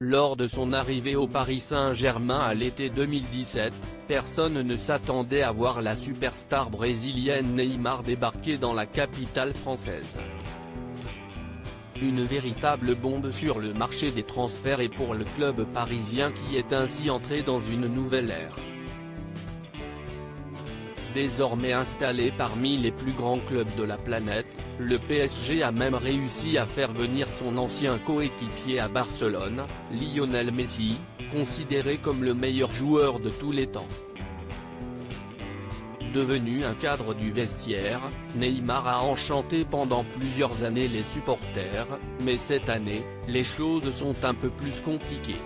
Lors de son arrivée au Paris Saint-Germain à l'été 2017, personne ne s'attendait à voir la superstar brésilienne Neymar débarquer dans la capitale française. Une véritable bombe sur le marché des transferts et pour le club parisien qui est ainsi entré dans une nouvelle ère. Désormais installé parmi les plus grands clubs de la planète, le PSG a même réussi à faire venir son ancien coéquipier à Barcelone, Lionel Messi, considéré comme le meilleur joueur de tous les temps. Devenu un cadre du vestiaire, Neymar a enchanté pendant plusieurs années les supporters, mais cette année, les choses sont un peu plus compliquées.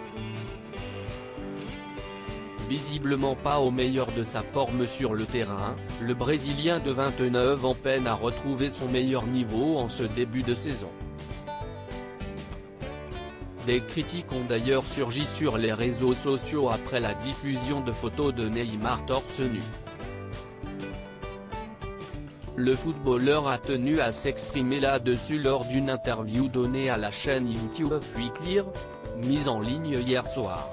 Visiblement pas au meilleur de sa forme sur le terrain, le Brésilien de 29 ans peine à retrouver son meilleur niveau en ce début de saison. Des critiques ont d'ailleurs surgi sur les réseaux sociaux après la diffusion de photos de Neymar torse nu. Le footballeur a tenu à s'exprimer là-dessus lors d'une interview donnée à la chaîne YouTube Weekly, mise en ligne hier soir.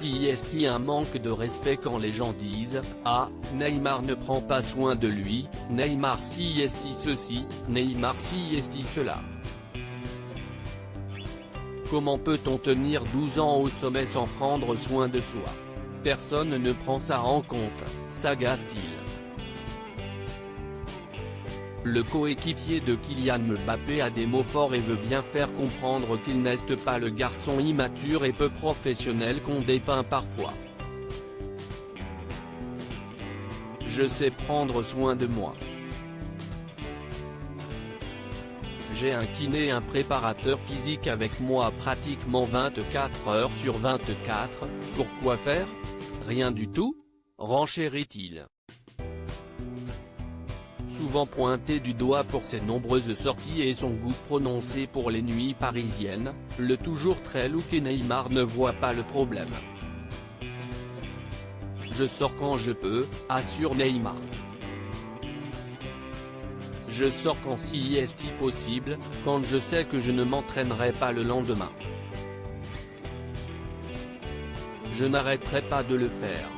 Si est-il un manque de respect quand les gens disent « Ah, Neymar ne prend pas soin de lui, Neymar si est-il ceci, Neymar si est-il cela ». Comment peut-on tenir 12 ans au sommet sans prendre soin de soi? Personne ne prend ça en compte, s'agace-t-il. Le coéquipier de Kylian Mbappé a des mots forts et veut bien faire comprendre qu'il n'est pas le garçon immature et peu professionnel qu'on dépeint parfois. Je sais prendre soin de moi. J'ai un kiné et un préparateur physique avec moi pratiquement 24 heures sur 24, pourquoi faire? Rien du tout, renchérit-il. Souvent pointé du doigt pour ses nombreuses sorties et son goût prononcé pour les nuits parisiennes, le toujours très looké Neymar ne voit pas le problème. Je sors quand je peux, assure Neymar. Je sors quand si est possible, quand je sais que je ne m'entraînerai pas le lendemain. Je n'arrêterai pas de le faire.